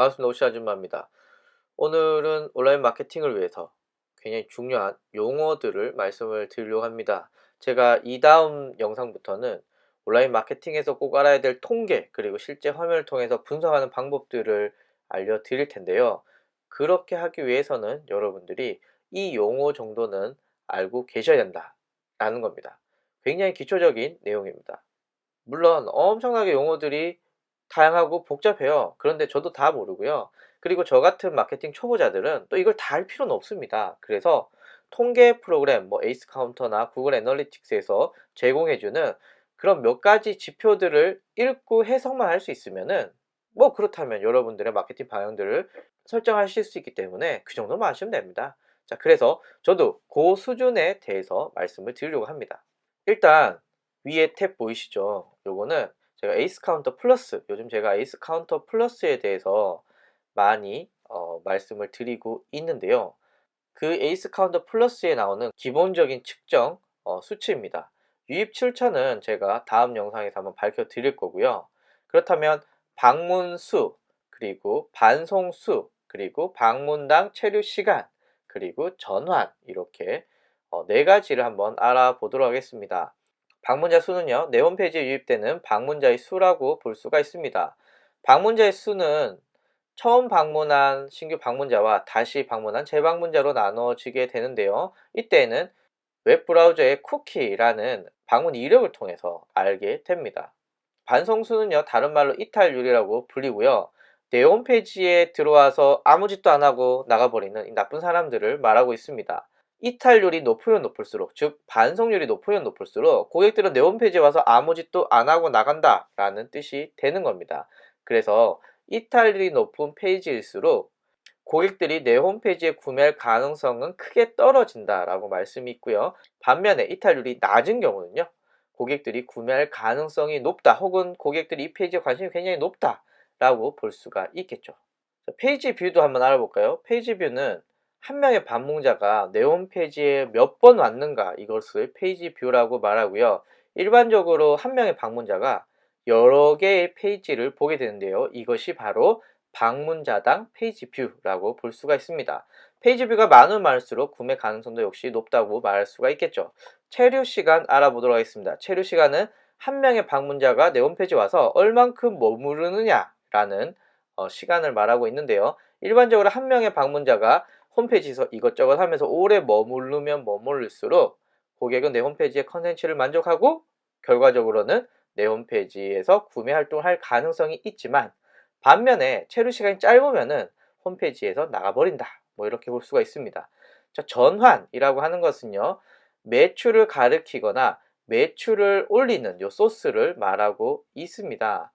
반갑습니다. 오씨 아줌마입니다. 오늘은 온라인 마케팅을 위해서 굉장히 중요한 용어들을 말씀을 드리려고 합니다. 제가 이 다음 영상부터는 온라인 마케팅에서 꼭 알아야 될 통계 그리고 실제 화면을 통해서 분석하는 방법들을 알려드릴 텐데요. 그렇게 하기 위해서는 여러분들이 이 용어 정도는 알고 계셔야 된다라는 겁니다. 굉장히 기초적인 내용입니다. 물론 엄청나게 용어들이 다양하고 복잡해요. 그런데 저도 다 모르고요. 그리고 저 같은 마케팅 초보자들은 또 이걸 다 할 필요는 없습니다. 그래서 통계 프로그램, 뭐 에이스 카운터나 구글 애널리틱스에서 제공해주는 그런 몇 가지 지표들을 읽고 해석만 할 수 있으면은 뭐 그렇다면 여러분들의 마케팅 방향들을 설정하실 수 있기 때문에 그 정도만 하시면 됩니다. 자, 그래서 저도 그 수준에 대해서 말씀을 드리려고 합니다. 일단 위에 탭 보이시죠? 요거는 제가 에이스 카운터 플러스, 요즘 제가 에이스 카운터 플러스에 대해서 많이 말씀을 드리고 있는데요. 그 에이스 카운터 플러스에 나오는 기본적인 측정 수치입니다. 유입 출처는 제가 다음 영상에서 한번 밝혀 드릴 거고요. 그렇다면 방문 수, 그리고 반송 수, 그리고 방문당 체류 시간, 그리고 전환, 이렇게 네 가지를 한번 알아보도록 하겠습니다. 방문자 수는요, 내 홈페이지에 유입되는 방문자의 수라고 볼 수가 있습니다. 방문자의 수는 처음 방문한 신규 방문자와 다시 방문한 재방문자로 나눠지게 되는데요. 이때에는 웹브라우저의 쿠키라는 방문 이력을 통해서 알게 됩니다. 반송수는요, 다른 말로 이탈률이라고 불리고요. 내 홈페이지에 들어와서 아무 짓도 안 하고 나가버리는 이 나쁜 사람들을 말하고 있습니다. 이탈률이 높으면 높을수록, 즉 반송률이 높으면 높을수록 고객들은 내 홈페이지에 와서 아무 짓도 안 하고 나간다 라는 뜻이 되는 겁니다. 그래서 이탈률이 높은 페이지일수록 고객들이 내 홈페이지에 구매할 가능성은 크게 떨어진다 라고 말씀이 있고요. 반면에 이탈률이 낮은 경우는요, 고객들이 구매할 가능성이 높다, 혹은 고객들이 이 페이지에 관심이 굉장히 높다 라고 볼 수가 있겠죠. 페이지 뷰도 한번 알아볼까요? 페이지 뷰는 한 명의 방문자가 내 홈페이지에 몇 번 왔는가, 이것을 페이지 뷰라고 말하고요. 일반적으로 한 명의 방문자가 여러 개의 페이지를 보게 되는데요. 이것이 바로 방문자당 페이지 뷰라고 볼 수가 있습니다. 페이지 뷰가 많으면 많을수록 구매 가능성도 역시 높다고 말할 수가 있겠죠. 체류 시간 알아보도록 하겠습니다. 체류 시간은 한 명의 방문자가 내 홈페이지에 와서 얼만큼 머무르느냐라는 시간을 말하고 있는데요. 일반적으로 한 명의 방문자가 홈페이지에서 이것저것 하면서 오래 머무르면 머무를수록 고객은 내 홈페이지의 컨텐츠를 만족하고 결과적으로는 내 홈페이지에서 구매 활동을 할 가능성이 있지만, 반면에 체류 시간이 짧으면은 홈페이지에서 나가버린다, 뭐 이렇게 볼 수가 있습니다. 자, 전환이라고 하는 것은요, 매출을 가리키거나 매출을 올리는 요 소스를 말하고 있습니다.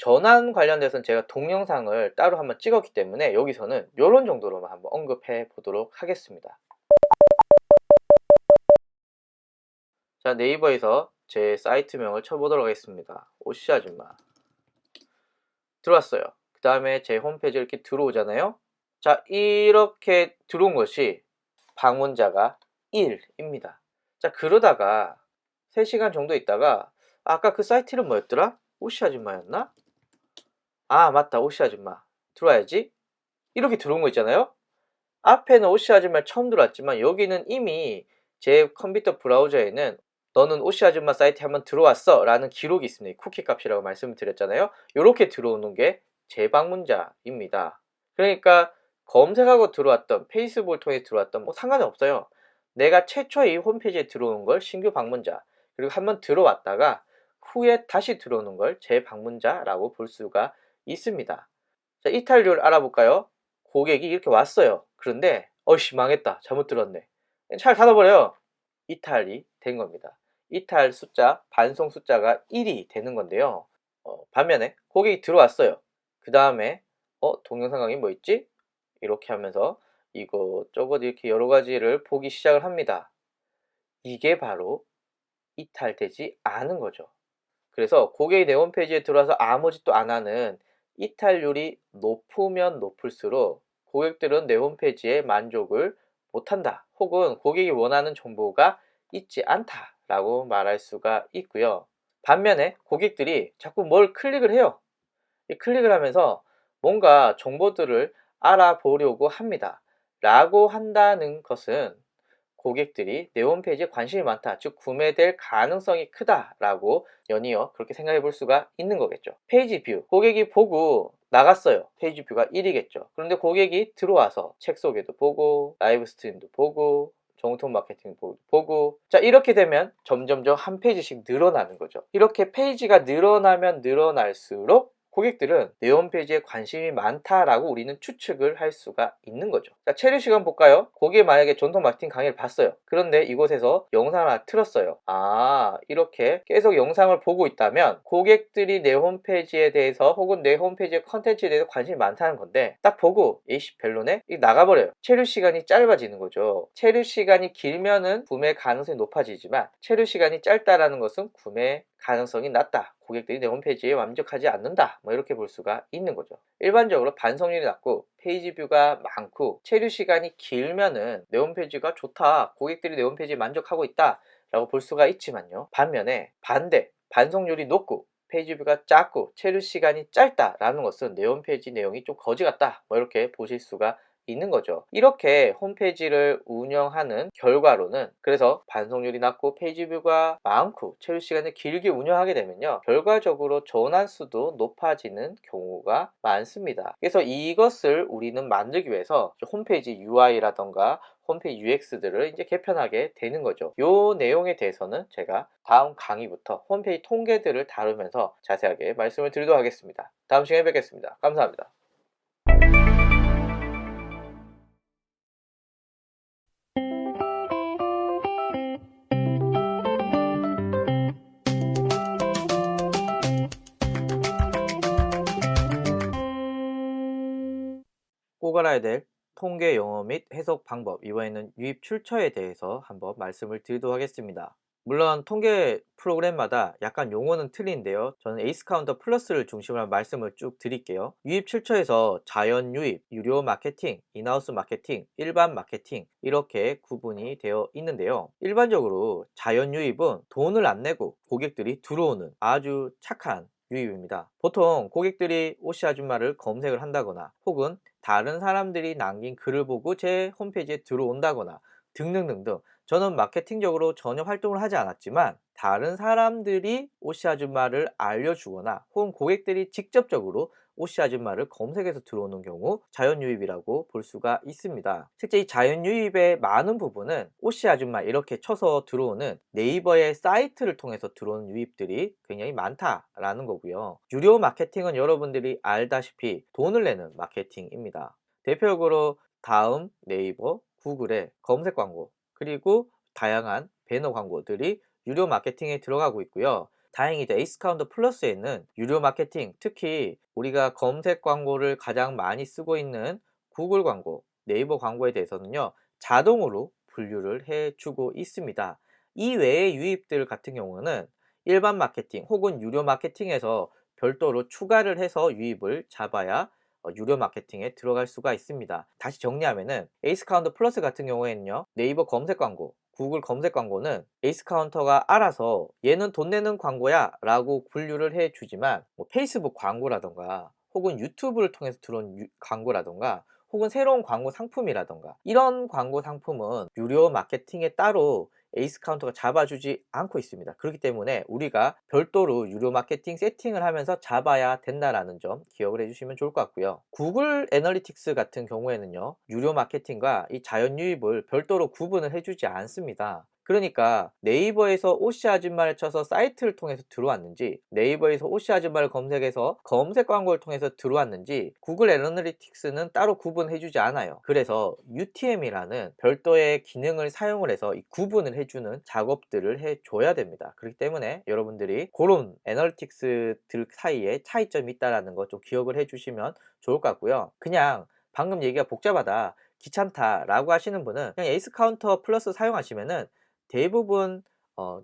전환 관련돼서는 제가 동영상을 따로 한번 찍었기 때문에 여기서는 이런 정도로만 한번 언급해 보도록 하겠습니다. 자, 네이버에서 제 사이트명을 쳐보도록 하겠습니다. 오씨 아줌마. 들어왔어요. 그 다음에 제 홈페이지 이렇게 들어오잖아요. 자, 이렇게 들어온 것이 방문자가 1입니다. 자, 그러다가 3시간 정도 있다가 아까 그 사이트 이름 뭐였더라? 오씨 아줌마였나? 아, 맞다. 오씨 아줌마. 들어와야지. 이렇게 들어온 거 있잖아요. 앞에는 오씨 아줌마 처음 들어왔지만 여기는 이미 제 컴퓨터 브라우저에는 너는 오씨 아줌마 사이트에 한번 들어왔어 라는 기록이 있습니다. 쿠키 값이라고 말씀을 드렸잖아요. 이렇게 들어오는 게 재방문자입니다. 그러니까 검색하고 들어왔던, 페이스북을 통해 들어왔던 뭐 상관이 없어요. 내가 최초에 이 홈페이지에 들어오는 걸 신규 방문자, 그리고 한번 들어왔다가 후에 다시 들어오는 걸 재방문자라고 볼 수가 있습니다. 자, 이탈률 알아볼까요? 고객이 이렇게 왔어요. 그런데 어이씨 망했다, 잘못 들었네, 잘 닫아버려요. 이탈이 된 겁니다. 이탈 숫자, 반송 숫자가 1이 되는 건데요. 반면에 고객이 들어왔어요. 그 다음에 동영상 강의 뭐 있지? 이렇게 하면서 이것저것 이렇게 여러 가지를 보기 시작을 합니다. 이게 바로 이탈되지 않은 거죠. 그래서 고객이 내 홈페이지에 들어와서 아무 짓도 안 하는 이탈률이 높으면 높을수록 고객들은 내 홈페이지에 만족을 못한다, 혹은 고객이 원하는 정보가 있지 않다 라고 말할 수가 있고요. 반면에 고객들이 자꾸 뭘 클릭을 해요. 클릭을 하면서 뭔가 정보들을 알아보려고 합니다. 라고 한다는 것은 고객들이 내 홈페이지에 관심이 많다, 즉 구매될 가능성이 크다라고 연이어 그렇게 생각해 볼 수가 있는 거겠죠. 페이지 뷰, 고객이 보고 나갔어요. 페이지 뷰가 1이겠죠. 그런데 고객이 들어와서 책 소개도 보고 라이브 스트림도 보고 정통 마케팅 보고, 자 이렇게 되면 점점점 한 페이지씩 늘어나는 거죠. 이렇게 페이지가 늘어나면 늘어날수록 고객들은 내 홈페이지에 관심이 많다라고 우리는 추측을 할 수가 있는 거죠. 자, 체류 시간 볼까요? 고객이 만약에 전통 마케팅 강의를 봤어요. 그런데 이곳에서 영상을 하나 틀었어요. 이렇게 계속 영상을 보고 있다면 고객들이 내 홈페이지에 대해서 혹은 내 홈페이지의 컨텐츠에 대해서 관심이 많다는 건데, 딱 보고 에이씨 별로네? 나가버려요. 체류 시간이 짧아지는 거죠. 체류 시간이 길면은 구매 가능성이 높아지지만 체류 시간이 짧다라는 것은 구매 가능성이 낮다, 고객들이 내 홈페이지에 만족하지 않는다, 이렇게 볼 수가 있는 거죠. 일반적으로 반성률이 낮고 페이지 뷰가 많고 체류 시간이 길면은 내 홈페이지가 좋다, 고객들이 내 홈페이지에 만족하고 있다 라고 볼 수가 있지만요, 반면에 반대, 반성률이 높고 페이지 뷰가 작고 체류 시간이 짧다라는 것은 내 홈페이지 내용이 좀 거지 같다, 이렇게 보실 수가 있는 거죠. 이렇게 홈페이지를 운영하는 결과로는, 그래서 반송률이 낮고 페이지 뷰가 많고 체류 시간을 길게 운영하게 되면요, 결과적으로 전환수도 높아지는 경우가 많습니다. 그래서 이것을 우리는 만들기 위해서 홈페이지 UI라던가 홈페이지 UX들을 이제 개편하게 되는 거죠. 이 내용에 대해서는 제가 다음 강의부터 홈페이지 통계들을 다루면서 자세하게 말씀을 드리도록 하겠습니다. 다음 시간에 뵙겠습니다. 감사합니다. 꼭 알아야 될 통계 용어 및 해석 방법, 이번에는 유입 출처에 대해서 한번 말씀을 드리도록 하겠습니다. 물론 통계 프로그램마다 약간 용어는 틀린데요, 저는 에이스 카운터 플러스를 중심으로 말씀을 쭉 드릴게요. 유입 출처에서 자연 유입, 유료 마케팅, 인하우스 마케팅, 일반 마케팅, 이렇게 구분이 되어 있는데요, 일반적으로 자연 유입은 돈을 안 내고 고객들이 들어오는 아주 착한 유입입니다. 보통 고객들이 오씨 아줌마를 검색을 한다거나 혹은 다른 사람들이 남긴 글을 보고 제 홈페이지에 들어온다거나 등등등등, 저는 마케팅적으로 전혀 활동을 하지 않았지만 다른 사람들이 오씨 아줌마를 알려주거나 혹은 고객들이 직접적으로 오씨 아줌마를 검색해서 들어오는 경우 자연유입이라고 볼 수가 있습니다. 실제 이 자연유입의 많은 부분은 오씨 아줌마 이렇게 쳐서 들어오는 네이버의 사이트를 통해서 들어오는 유입들이 굉장히 많다라는 거고요. 유료 마케팅은 여러분들이 알다시피 돈을 내는 마케팅입니다. 대표적으로 다음, 네이버, 구글의 검색 광고, 그리고 다양한 배너 광고들이 유료 마케팅에 들어가고 있고요. 다행히도 에이스 카운터 플러스에는 유료 마케팅, 특히 우리가 검색 광고를 가장 많이 쓰고 있는 구글 광고, 네이버 광고에 대해서는요, 자동으로 분류를 해주고 있습니다. 이 외의 유입들 같은 경우는 일반 마케팅 혹은 유료 마케팅에서 별도로 추가를 해서 유입을 잡아야 유료 마케팅에 들어갈 수가 있습니다. 다시 정리하면은 에이스 카운터 플러스 같은 경우에는요, 네이버 검색 광고, 구글 검색 광고는 에이스 카운터가 알아서 얘는 돈 내는 광고야 라고 분류를 해 주지만, 페이스북 광고라던가 혹은 유튜브를 통해서 들어온 광고라던가 혹은 새로운 광고 상품이라던가 이런 광고 상품은 유료 마케팅에 따로 에이스 카운터가 잡아주지 않고 있습니다. 그렇기 때문에 우리가 별도로 유료 마케팅 세팅을 하면서 잡아야 된다라는 점 기억을 해주시면 좋을 것 같고요. 구글 애널리틱스 같은 경우에는요, 유료 마케팅과 이 자연 유입을 별도로 구분을 해주지 않습니다. 그러니까 네이버에서 오씨 아줌마를 쳐서 사이트를 통해서 들어왔는지, 네이버에서 오씨 아줌마를 검색해서 검색 광고를 통해서 들어왔는지 구글 애널리틱스는 따로 구분해주지 않아요. 그래서 UTM이라는 별도의 기능을 사용을 해서 이 구분을 해주는 작업들을 해줘야 됩니다. 그렇기 때문에 여러분들이 그런 애널리틱스들 사이에 차이점이 있다는 거 좀 기억을 해주시면 좋을 것 같고요. 그냥 방금 얘기가 복잡하다, 귀찮다 라고 하시는 분은 그냥 에이스 카운터 플러스 사용하시면은 대부분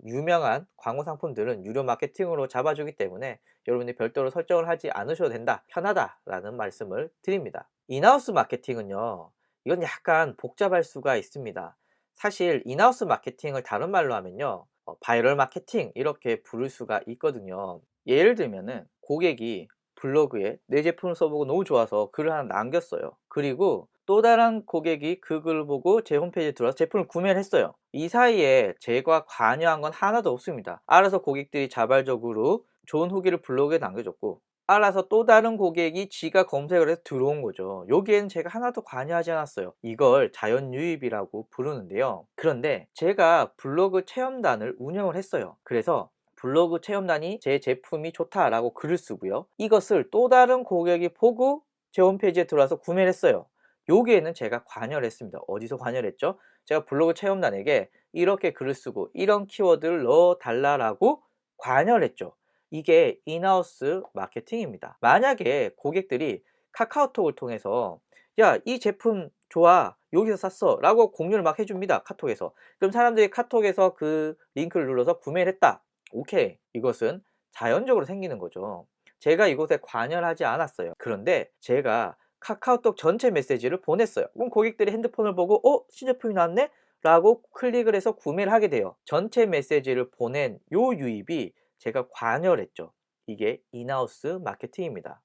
유명한 광고 상품들은 유료 마케팅으로 잡아주기 때문에 여러분이 별도로 설정을 하지 않으셔도 된다, 편하다라는 말씀을 드립니다. 인하우스 마케팅은요, 이건 약간 복잡할 수가 있습니다. 사실 인하우스 마케팅을 다른 말로 하면요, 바이럴 마케팅 이렇게 부를 수가 있거든요. 예를 들면은 고객이 블로그에 내 제품을 써보고 너무 좋아서 글을 하나 남겼어요. 그리고 또 다른 고객이 그 글을 보고 제 홈페이지에 들어와서 제품을 구매를 했어요. 이 사이에 제가 관여한 건 하나도 없습니다. 알아서 고객들이 자발적으로 좋은 후기를 블로그에 남겨줬고, 알아서 또 다른 고객이 지가 검색을 해서 들어온 거죠. 여기에는 제가 하나도 관여하지 않았어요. 이걸 자연유입이라고 부르는데요. 그런데 제가 블로그 체험단을 운영을 했어요. 그래서 블로그 체험단이 제 제품이 좋다라고 글을 쓰고요. 이것을 또 다른 고객이 보고 제 홈페이지에 들어와서 구매를 했어요. 여기에는 제가 관여를 했습니다. 어디서 관여를 했죠? 제가 블로그 체험단에게 이렇게 글을 쓰고 이런 키워드를 넣어 달라고 관여를 했죠. 이게 인하우스 마케팅입니다. 만약에 고객들이 카카오톡을 통해서 야, 이 제품 좋아, 여기서 샀어 라고 공유를 막 해줍니다. 카톡에서. 그럼 사람들이 카톡에서 그 링크를 눌러서 구매를 했다. 오케이, 이것은 자연적으로 생기는 거죠. 제가 이곳에 관여를 하지 않았어요. 그런데 제가 카카오톡 전체 메시지를 보냈어요. 그럼 고객들이 핸드폰을 보고 신제품이 나왔네? 라고 클릭을 해서 구매를 하게 돼요. 전체 메시지를 보낸 요 유입이 제가 관여를 했죠. 이게 인하우스 마케팅입니다.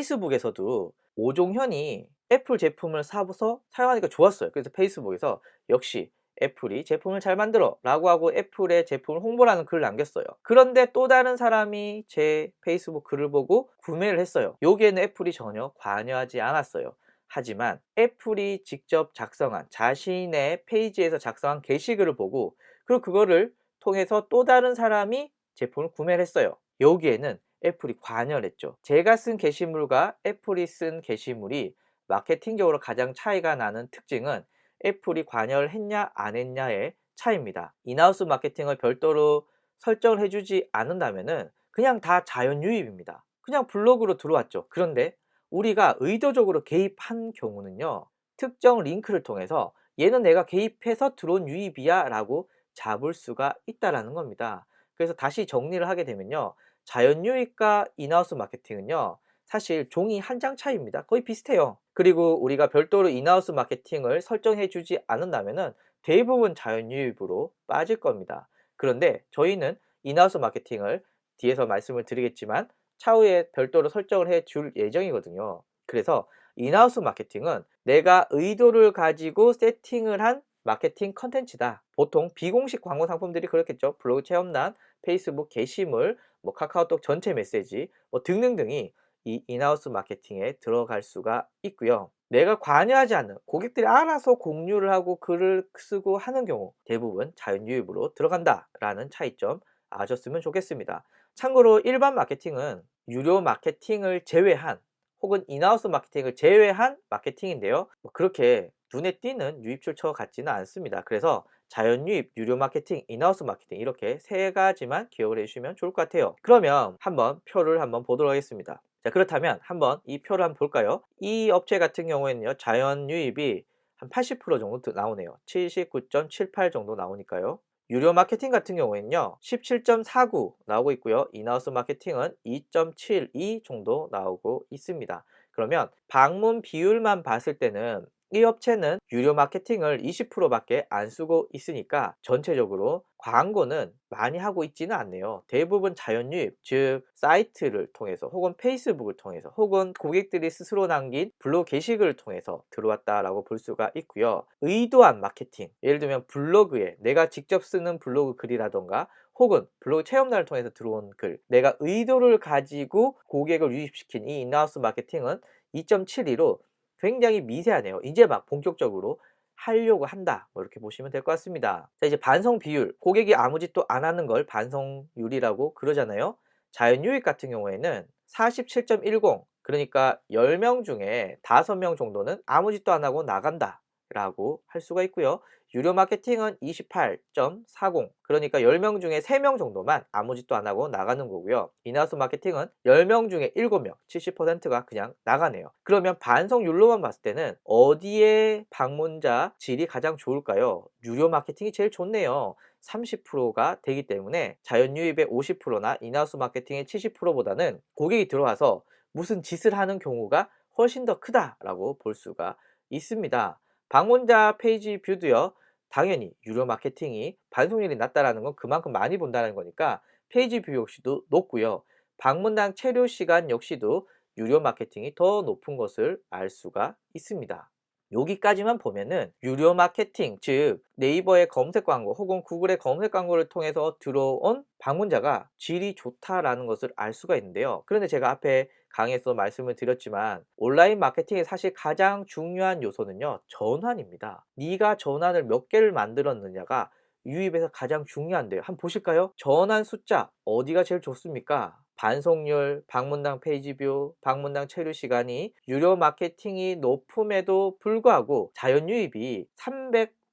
페이스북에서도 오종현이 애플 제품을 사서 사용하니까 좋았어요. 그래서 페이스북에서 역시 애플이 제품을 잘 만들어 라고 하고 애플의 제품을 홍보하는 글을 남겼어요. 그런데 또 다른 사람이 제 페이스북 글을 보고 구매를 했어요. 여기에는 애플이 전혀 관여하지 않았어요. 하지만 애플이 직접 작성한 자신의 페이지에서 작성한 게시글을 보고, 그리고 그거를 통해서 또 다른 사람이 제품을 구매를 했어요. 여기에는 애플이 관여를 했죠. 제가 쓴 게시물과 애플이 쓴 게시물이 마케팅적으로 가장 차이가 나는 특징은 애플이 관여를 했냐 안 했냐의 차이입니다. 인하우스 마케팅을 별도로 설정을 해주지 않는다면은 그냥 다 자연 유입입니다. 그냥 블로그로 들어왔죠. 그런데 우리가 의도적으로 개입한 경우는요, 특정 링크를 통해서 얘는 내가 개입해서 들어온 유입이야 라고 잡을 수가 있다라는 겁니다. 그래서 다시 정리를 하게 되면요, 자연 유입과 인하우스 마케팅은요, 사실 종이 한 장 차이입니다. 거의 비슷해요. 그리고 우리가 별도로 인하우스 마케팅을 설정해 주지 않는다면은 대부분 자연 유입으로 빠질 겁니다. 그런데 저희는 인하우스 마케팅을 뒤에서 말씀을 드리겠지만 차후에 별도로 설정을 해 줄 예정이거든요. 그래서 인하우스 마케팅은 내가 의도를 가지고 세팅을 한 마케팅 컨텐츠다. 보통 비공식 광고 상품들이 그렇겠죠. 블로그 체험란, 페이스북 게시물, 카카오톡 전체 메시지 등등등이 이 인하우스 마케팅에 들어갈 수가 있고요. 내가 관여하지 않는, 고객들이 알아서 공유를 하고 글을 쓰고 하는 경우 대부분 자연유입으로 들어간다라는 차이점 아셨으면 좋겠습니다. 참고로 일반 마케팅은 유료 마케팅을 제외한, 혹은 인하우스 마케팅을 제외한 마케팅인데요. 그렇게 눈에 띄는 유입 출처 같지는 않습니다. 그래서 자연유입, 유료 마케팅, 인하우스 마케팅 이렇게 세 가지만 기억을 해주시면 좋을 것 같아요. 그러면 한번 표를 한번 보도록 하겠습니다. 자, 그렇다면 한번 이 표를 한번 볼까요? 이 업체 같은 경우에는요, 자연유입이 한 80% 정도 나오네요. 79.78 정도 나오니까요. 유료 마케팅 같은 경우에는요 17.49 나오고 있고요. 인하우스 마케팅은 2.72 정도 나오고 있습니다. 그러면 방문 비율만 봤을 때는 이 업체는 유료 마케팅을 20%밖에 안 쓰고 있으니까 전체적으로 광고는 많이 하고 있지는 않네요. 대부분 자연유입, 즉 사이트를 통해서 혹은 페이스북을 통해서 혹은 고객들이 스스로 남긴 블로그 게시글을 통해서 들어왔다라고 볼 수가 있고요. 의도한 마케팅, 예를 들면 블로그에 내가 직접 쓰는 블로그 글이라던가 혹은 블로그 체험단을 통해서 들어온 글, 내가 의도를 가지고 고객을 유입시킨 이 인하우스 마케팅은 2.72로 굉장히 미세하네요. 이제 막 본격적으로 하려고 한다, 이렇게 보시면 될 것 같습니다. 자, 이제 반성 비율, 고객이 아무 짓도 안 하는 걸 반성률이라고 그러잖아요. 자연유입 같은 경우에는 47.10, 그러니까 10명 중에 5명 정도는 아무 짓도 안 하고 나간다 라고 할 수가 있고요. 유료 마케팅은 28.40, 그러니까 10명 중에 3명 정도만 아무 짓도 안 하고 나가는 거고요. 인하우스 마케팅은 10명 중에 7명, 70%가 그냥 나가네요. 그러면 반성률로만 봤을 때는 어디에 방문자 질이 가장 좋을까요? 유료 마케팅이 제일 좋네요. 30%가 되기 때문에 자연유입의 50%나 인하우스 마케팅의 70%보다는 고객이 들어와서 무슨 짓을 하는 경우가 훨씬 더 크다라고 볼 수가 있습니다. 방문자 페이지 뷰도요, 당연히 유료 마케팅이 반송률이 낮다라는 건 그만큼 많이 본다는 거니까 페이지 뷰 역시도 높고요. 방문당 체류 시간 역시도 유료 마케팅이 더 높은 것을 알 수가 있습니다. 여기까지만 보면은 유료 마케팅, 즉 네이버의 검색 광고 혹은 구글의 검색 광고를 통해서 들어온 방문자가 질이 좋다라는 것을 알 수가 있는데요. 그런데 제가 앞에 강의에서 말씀을 드렸지만 온라인 마케팅의 사실 가장 중요한 요소는요, 전환입니다. 네가 전환을 몇 개를 만들었느냐가 유입에서 가장 중요한데요. 한번 보실까요? 전환 숫자 어디가 제일 좋습니까? 반송률, 방문당 페이지뷰, 방문당 체류 시간이 유료 마케팅이 높음에도 불구하고 자연 유입이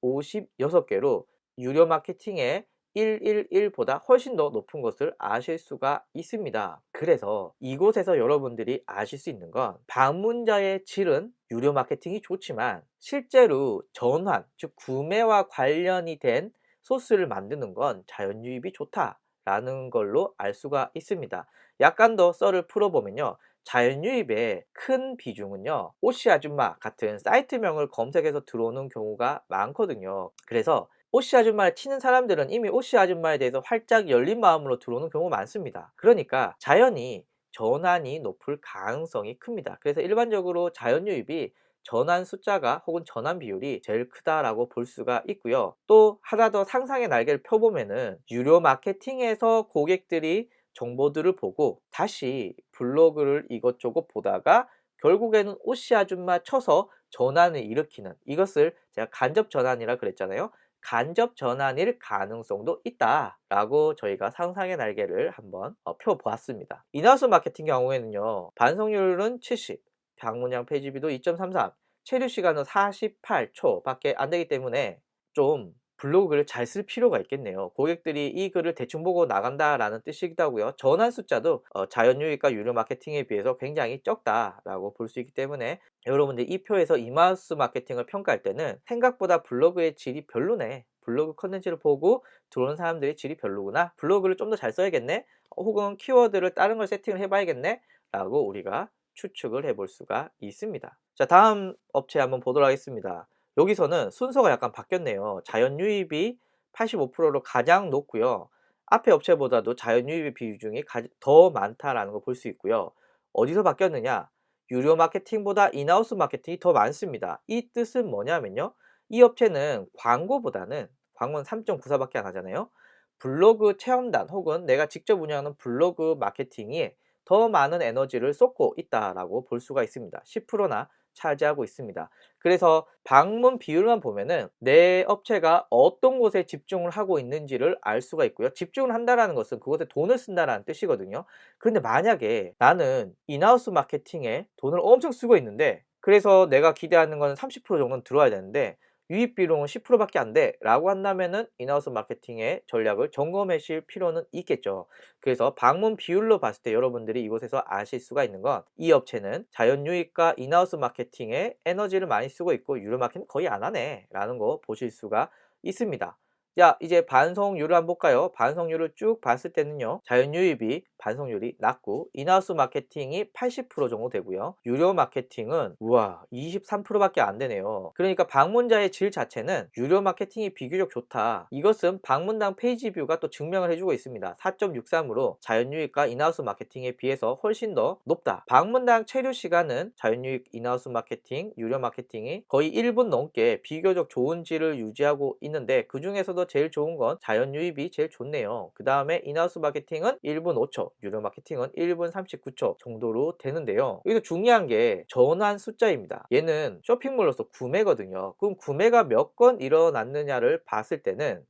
356개로 유료 마케팅의 111보다 훨씬 더 높은 것을 아실 수가 있습니다. 그래서 이곳에서 여러분들이 아실 수 있는 건 방문자의 질은 유료 마케팅이 좋지만 실제로 전환, 즉 구매와 관련이 된 소스를 만드는 건 자연 유입이 좋다라는 걸로 알 수가 있습니다. 약간 더 썰을 풀어보면요, 자연 유입의 큰 비중은요, 오씨 아줌마 같은 사이트명을 검색해서 들어오는 경우가 많거든요. 그래서 오씨 아줌마를 치는 사람들은 이미 오씨 아줌마에 대해서 활짝 열린 마음으로 들어오는 경우가 많습니다. 그러니까 자연히 전환이 높을 가능성이 큽니다. 그래서 일반적으로 자연 유입이 전환 숫자가 혹은 전환 비율이 제일 크다라고 볼 수가 있고요. 또 하나 더 상상의 날개를 펴보면은 유료 마케팅에서 고객들이 정보들을 보고 다시 블로그를 이것저것 보다가 결국에는 오씨 아줌마 쳐서 전환을 일으키는, 이것을 제가 간접 전환이라 그랬잖아요. 간접 전환일 가능성도 있다라고 저희가 상상의 날개를 한번 펴보았습니다. 인하우스 마케팅 경우에는요, 반송률은 70, 방문량 페이지비도 2.33, 체류 시간은 48초 밖에 안 되기 때문에 좀 블로그를 잘 쓸 필요가 있겠네요. 고객들이 이 글을 대충 보고 나간다라는 뜻이기도 하고요. 전환 숫자도 자연 유입과 유료 마케팅에 비해서 굉장히 적다라고 볼 수 있기 때문에 여러분들 이 표에서 이마우스 마케팅을 평가할 때는 생각보다 블로그의 질이 별로네, 블로그 컨텐츠를 보고 들어오는 사람들의 질이 별로구나, 블로그를 좀 더 잘 써야겠네, 혹은 키워드를 다른 걸 세팅을 해봐야겠네 라고 우리가 추측을 해볼 수가 있습니다. 자, 다음 업체 한번 보도록 하겠습니다. 여기서는 순서가 약간 바뀌었네요. 자연 유입이 85%로 가장 높고요. 앞에 업체보다도 자연 유입의 비중이 더 많다라는 걸 볼 수 있고요. 어디서 바뀌었느냐? 유료 마케팅보다 인하우스 마케팅이 더 많습니다. 이 뜻은 뭐냐면요, 이 업체는 광고는 3.94밖에 안 하잖아요. 블로그 체험단 혹은 내가 직접 운영하는 블로그 마케팅이 더 많은 에너지를 쏟고 있다라고 볼 수가 있습니다. 10%나 차지하고 있습니다. 그래서 방문 비율만 보면은 내 업체가 어떤 곳에 집중을 하고 있는지를 알 수가 있고요. 집중을 한다라는 것은 그곳에 돈을 쓴다라는 뜻이거든요. 그런데 만약에 나는 인하우스 마케팅에 돈을 엄청 쓰고 있는데, 그래서 내가 기대하는 건 30% 정도는 들어와야 되는데 유입 비용은 10%밖에 안 돼 라고 한다면은 인하우스 마케팅의 전략을 점검하실 필요는 있겠죠. 그래서 방문 비율로 봤을 때 여러분들이 이곳에서 아실 수가 있는 건 이 업체는 자연 유입과 인하우스 마케팅에 에너지를 많이 쓰고 있고 유료 마케팅 거의 안 하네 라는 거 보실 수가 있습니다. 자, 이제 반송률을 한번 볼까요? 반송률을 쭉 봤을 때는요, 자연 유입이 반송률이 낮고 인하우스 마케팅이 80% 정도 되고요. 유료 마케팅은 우와 23%밖에 안 되네요. 그러니까 방문자의 질 자체는 유료 마케팅이 비교적 좋다. 이것은 방문당 페이지 뷰가 또 증명을 해주고 있습니다. 4.63으로 자연 유입과 인하우스 마케팅에 비해서 훨씬 더 높다. 방문당 체류 시간은 자연 유입, 인하우스 마케팅, 유료 마케팅이 거의 1분 넘게 비교적 좋은 질을 유지하고 있는데 그 중에서도 제일 좋은 건 자연 유입이 제일 좋네요. 그 다음에 인하우스 마케팅은 1분 5초, 유료 마케팅은 1분 39초 정도로 되는데요. 여기서 중요한 게 전환 숫자입니다. 얘는 쇼핑몰로서 구매거든요. 그럼 구매가 몇 건 일어났느냐를 봤을 때는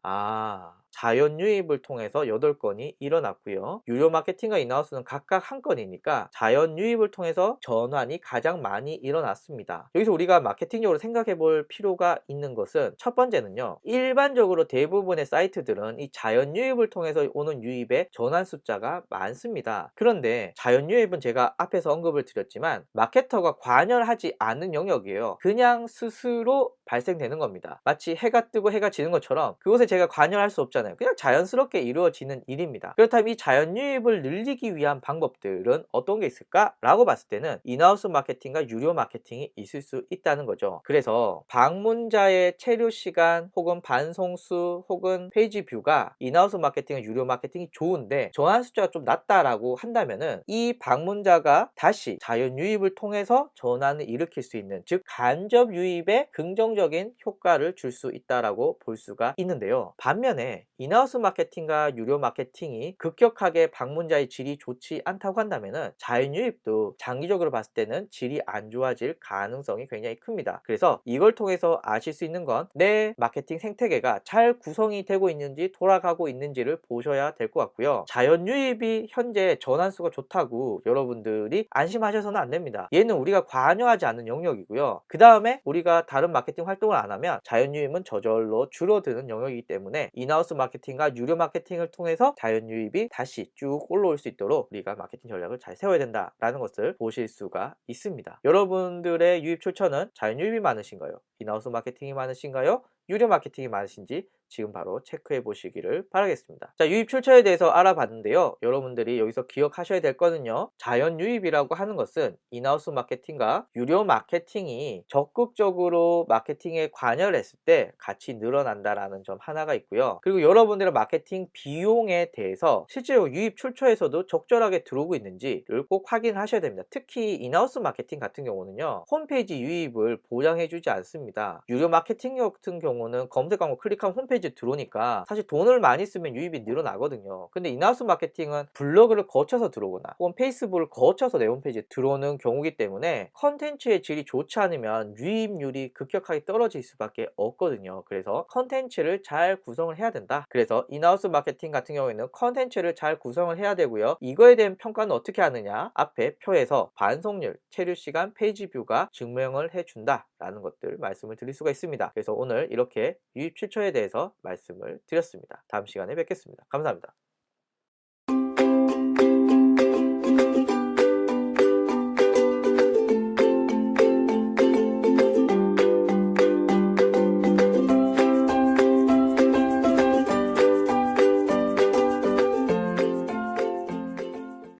자연 유입을 통해서 8건이 일어났고요. 유료 마케팅과 인하우스는 각각 한 건이니까 자연 유입을 통해서 전환이 가장 많이 일어났습니다. 여기서 우리가 마케팅적으로 생각해 볼 필요가 있는 것은 첫 번째는요, 일반적으로 대부분의 사이트들은 이 자연 유입을 통해서 오는 유입의 전환 숫자가 많습니다. 그런데 자연 유입은 제가 앞에서 언급을 드렸지만 마케터가 관여하지 않은 영역이에요. 그냥 스스로 발생되는 겁니다. 마치 해가 뜨고 해가 지는 것처럼 그것에 제가 관여할 수 없잖아요. 없잖아요. 그냥 자연스럽게 이루어지는 일입니다. 그렇다면 이 자연 유입을 늘리기 위한 방법들은 어떤 게 있을까라고 봤을 때는 인하우스 마케팅과 유료 마케팅이 있을 수 있다는 거죠. 그래서 방문자의 체류 시간 혹은 반송수 혹은 페이지 뷰가 인하우스 마케팅과 유료 마케팅이 좋은데 전환 숫자가 좀 낮다라고 한다면은 이 방문자가 다시 자연 유입을 통해서 전환을 일으킬 수 있는, 즉 간접 유입에 긍정적인 효과를 줄 수 있다라고 볼 수가 있는데요. 반면에 인하우스 마케팅과 유료 마케팅이 급격하게 방문자의 질이 좋지 않다고 한다면은 자연 유입도 장기적으로 봤을 때는 질이 안 좋아질 가능성이 굉장히 큽니다. 그래서 이걸 통해서 아실 수 있는 건 내 마케팅 생태계가 잘 구성이 되고 있는지 돌아가고 있는지를 보셔야 될 것 같고요. 자연 유입이 현재 전환수가 좋다고 여러분들이 안심하셔서는 안 됩니다. 얘는 우리가 관여하지 않는 영역이고요. 그 다음에 우리가 다른 마케팅 활동을 안 하면 자연 유입은 저절로 줄어드는 영역이기 때문에 인하우스 마케팅과 유료 마케팅을 통해서 자연 유입이 다시 쭉 올라올 수 있도록 우리가 마케팅 전략을 잘 세워야 된다라는 것을 보실 수가 있습니다. 여러분들의 유입 출처는 자연 유입이 많으신가요? 인하우스 마케팅이 많으신가요? 유료 마케팅이 많으신지 지금 바로 체크해 보시기를 바라겠습니다. 자, 유입 출처에 대해서 알아봤는데요. 여러분들이 여기서 기억하셔야 될 거는요. 자연 유입이라고 하는 것은 인하우스 마케팅과 유료 마케팅이 적극적으로 마케팅에 관여를 했을 때 같이 늘어난다라는 점 하나가 있고요. 그리고 여러분들의 마케팅 비용에 대해서 실제로 유입 출처에서도 적절하게 들어오고 있는지를 꼭 확인하셔야 됩니다. 특히 인하우스 마케팅 같은 경우는요. 홈페이지 유입을 보장해 주지 않습니다. 유료 마케팅 같은 경우는 검색 광고 클릭하면 홈페이지 들어오니까 사실 돈을 많이 쓰면 유입이 늘어나거든요. 근데 인하우스 마케팅은 블로그를 거쳐서 들어오거나 혹은 페이스북을 거쳐서 내 홈페이지에 들어오는 경우이기 때문에 컨텐츠의 질이 좋지 않으면 유입률이 급격하게 떨어질 수밖에 없거든요. 그래서 컨텐츠를 잘 구성을 해야 된다. 그래서 인하우스 마케팅 같은 경우에는 컨텐츠를 잘 구성을 해야 되고요. 이거에 대한 평가는 어떻게 하느냐, 앞에 표에서 반송률, 체류 시간, 페이지 뷰가 증명을 해준다 라는 것들 말씀을 드릴 수가 있습니다. 그래서 오늘 이렇게 유입 출처에 대해서 말씀을 드렸습니다. 다음 시간에 뵙겠습니다. 감사합니다.